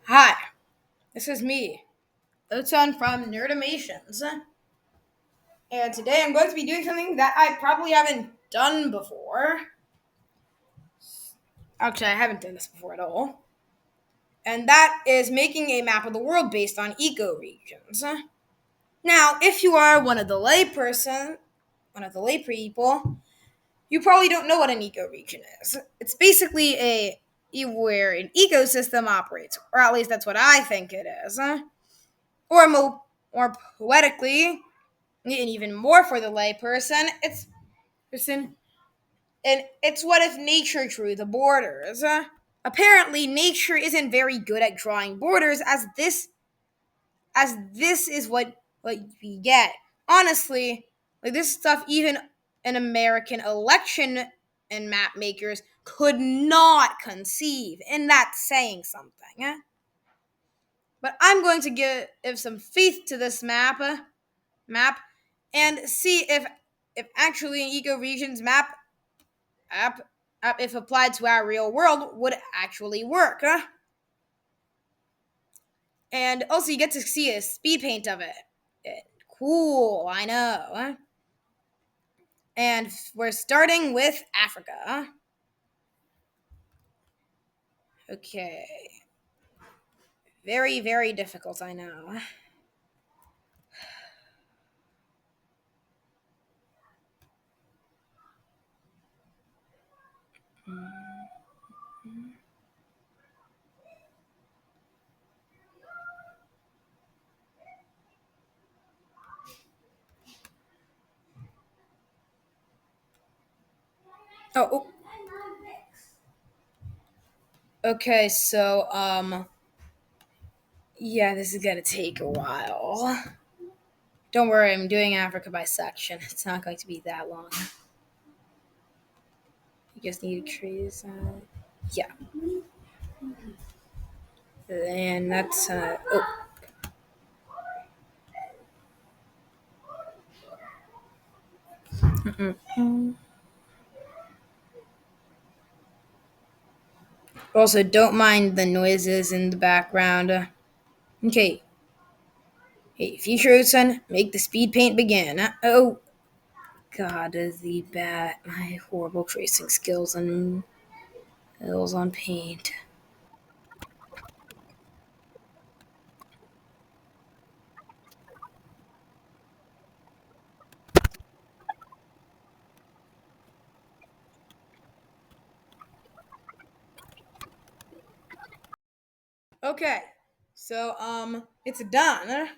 Hi, this is me, Oton from Nerdimations, and today I'm going to be doing something that I probably haven't done before. Actually, I haven't done this before at all, and that is making a map of the world based on ecoregions. Now, if you are one of the lay people, you probably don't know what an ecoregion is. It's basically where an ecosystem operates, or at least that's what I think it is. Or more poetically, and even more for the layperson, it's what if nature drew the borders. Apparently, nature isn't very good at drawing borders, as this is what we get. Honestly, like this stuff, even an American election and map makers could not conceive, and that's saying something. But I'm going to give some faith to this map and see if actually an ecoregions app, if applied to our real world, would actually work. And also, you get to see a speed paint of it. Cool, I know. And we're starting with Africa. Okay. Very, very difficult, I know. Oh, okay, so, yeah, this is gonna take a while. Don't worry, I'm doing Africa by section. It's not going to be that long. You just need to create yeah. And that's also don't mind the noises in the background. Okay. Hey, future son, make the speed paint begin. Oh God, the bad my horrible tracing skills and skills on paint. Okay, so it's done.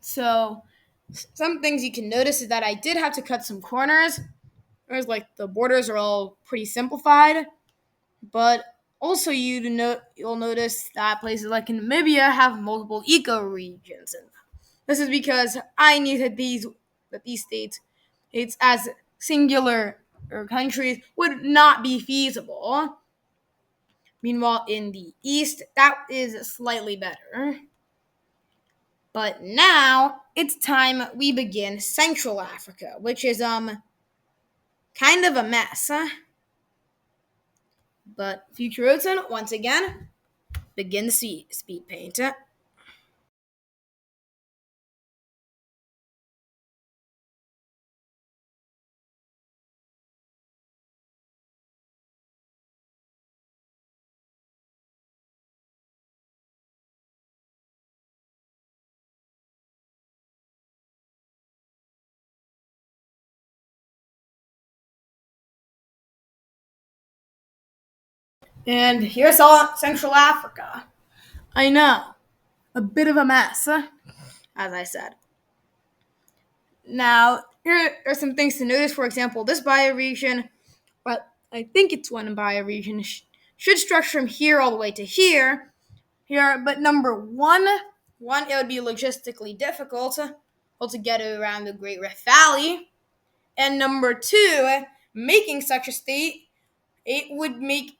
So some things you can notice is that I did have to cut some corners. Whereas like the borders are all pretty simplified, but also you'll notice that places like Namibia have multiple ecoregions, and this is because I knew that these states as singular or countries would not be feasible. Meanwhile, in the east, that is slightly better. But now it's time we begin Central Africa, which is kind of a mess. But Future Ocean, once again, begin the speed paint. And here's all Central Africa. I know, a bit of a mess, as I said. Now, here are some things to notice. For example, this bioregion, but I think it's one bioregion, should stretch from here all the way to here. But number one, it would be logistically difficult to get around the Great Rift Valley. And number two, making such a state, it would make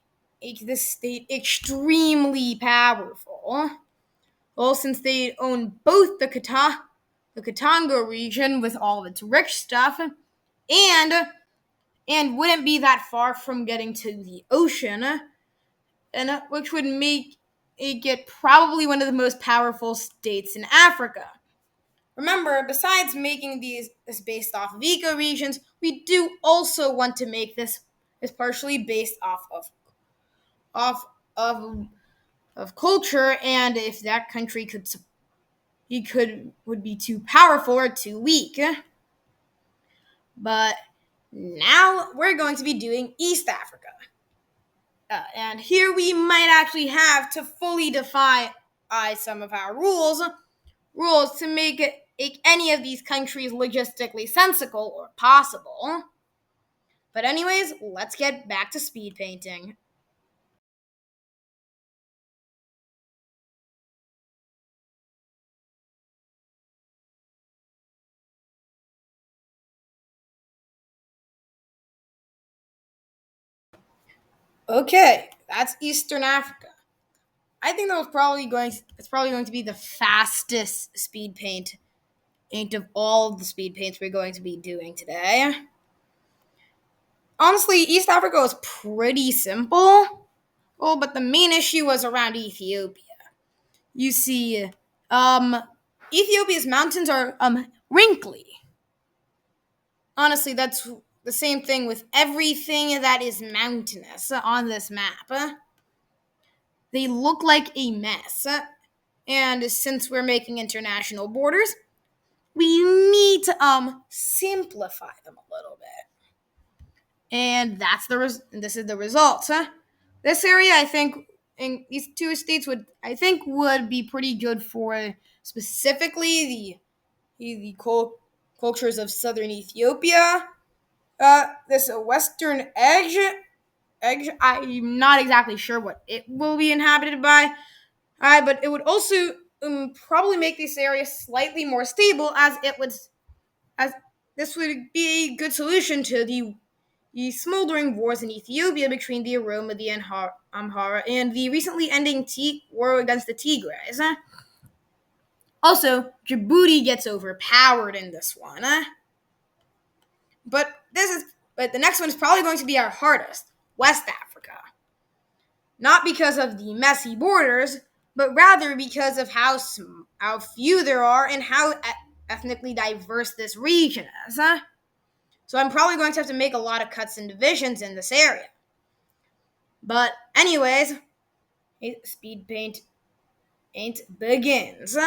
this state extremely powerful. Well, since they own both the Katanga region with all of its rich stuff, and wouldn't be that far from getting to the ocean, and which would make get probably one of the most powerful states in Africa. Remember, besides making these this based off of ecoregions, we do also want to make this partially based off of of culture, and if that country he could would be too powerful or too weak. But now we're going to be doing East Africa. And here we might actually have to fully defy some of our rules to make any of these countries logistically sensible or possible. But anyways, let's get back to speed painting. Okay, that's Eastern Africa. I think that was probably going. It's probably going to be the fastest paint of all the speed paints we're going to be doing today. Honestly, East Africa was pretty simple. Well, but the main issue was around Ethiopia. You see, um, Ethiopia's mountains are wrinkly. Honestly, that's the same thing with everything that is mountainous on this map. They look like a mess. And since we're making international borders, we need to simplify them a little bit. And this is the result. This area, I think, in these two states would be pretty good for specifically the cultures of southern Ethiopia. This western edge, I'm not exactly sure what it will be inhabited by. But it would also probably make this area slightly more stable, as this would be a good solution to the smoldering wars in Ethiopia between the Oromo, the Amhara, and the recently ending war against the Tigrays. Also, Djibouti gets overpowered in this one. But the next one is probably going to be our hardest, West Africa. Not because of the messy borders, but rather because of how few there are and how ethnically diverse this region is. So I'm probably going to have to make a lot of cuts and divisions in this area. But anyways, speed paint begins.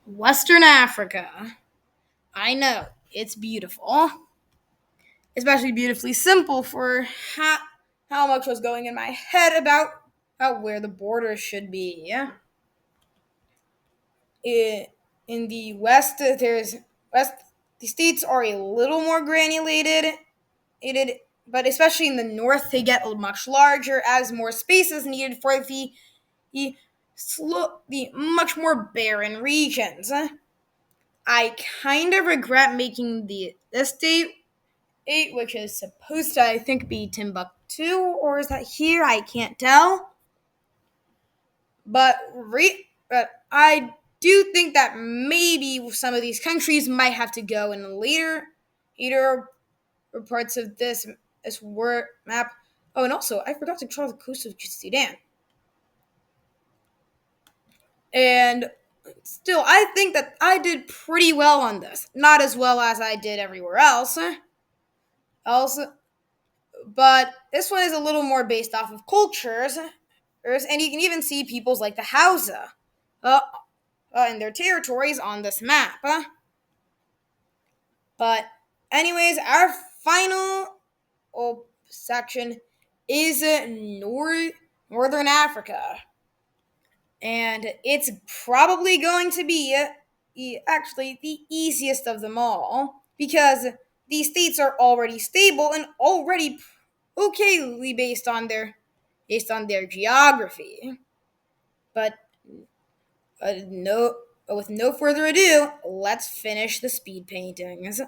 Western Africa. I know, it's beautiful. Especially beautifully simple for how much was going in my head about where the borders should be. Yeah. In the west, the states are a little more granulated, but especially in the north, they get much larger as more space is needed for the much more barren regions. I kind of regret making the state eight, which is supposed to, I think, be Timbuktu, or is that here? I can't tell. But I do think that maybe some of these countries might have to go in later parts of this word map. Oh, and also I forgot to draw the coast of Sudan. And still, I think that I did pretty well on this. Not as well as I did everywhere else. Also, but this one is a little more based off of cultures, and you can even see peoples like the Hausa, uh, and their territories on this map. But anyways, our final section is Northern Africa, and it's probably going to be actually the easiest of them all because these states are already stable and already okayly based on their geography. But uh, no, with no further ado, let's finish the speed paintings.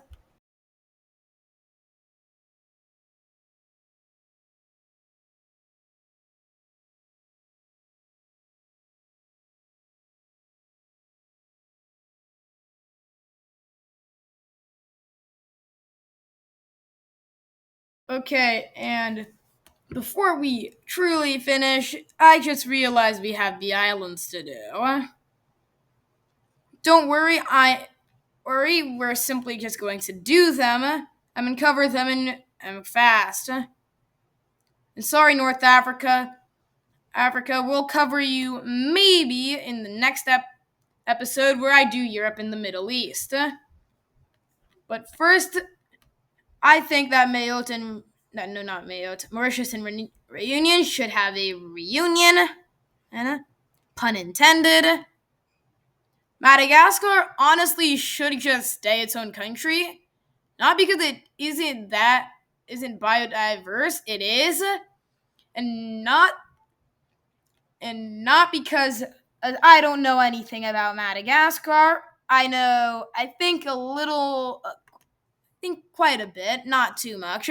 Okay, and before we truly finish, I just realized we have the islands to do. Don't worry, we're simply just going to do them. I'm gonna cover them in fast. And sorry, North Africa. Africa, we'll cover you maybe in the next episode where I do Europe and the Middle East. But first, I think that not Mayotte, Mauritius and Reunion should have a reunion. And pun intended. Madagascar honestly should just stay its own country. Not because it isn't biodiverse, it is, and not because I don't know anything about Madagascar. I think quite a bit, not too much.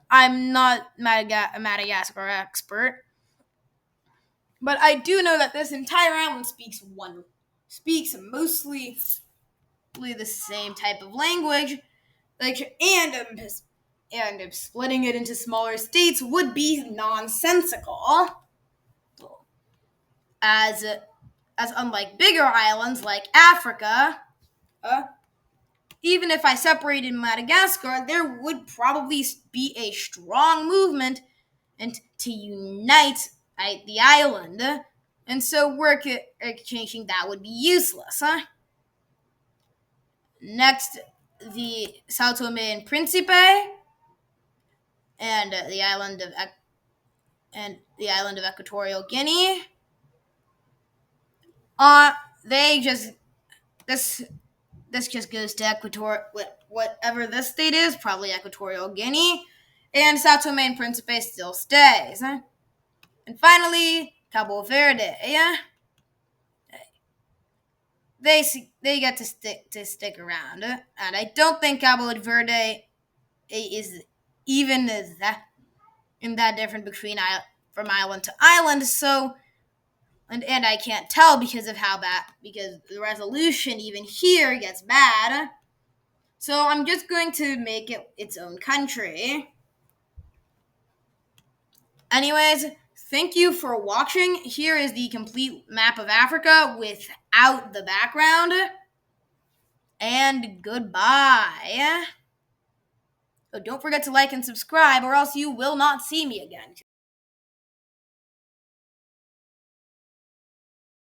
I'm not a Madagascar expert, but I do know that this entire island speaks mostly the same type of language, and splitting it into smaller states would be nonsensical, as unlike bigger islands like Africa. Even if I separated Madagascar, there would probably be a strong movement and to unite the island, and so work exchanging that would be useless. Next, the Sao Tome and Principe and the island of Equatorial Guinea. They just this just goes to whatever this state is, probably Equatorial Guinea, and Sao Tome and Principe still stays. And finally, Cabo Verde. They get to stick around, and I don't think Cabo Verde is even that different from island to island. So, and I can't tell because the resolution even here gets bad. So I'm just going to make it its own country. Anyways, thank you for watching. Here is the complete map of Africa without the background. And goodbye. So don't forget to like and subscribe, or else you will not see me again.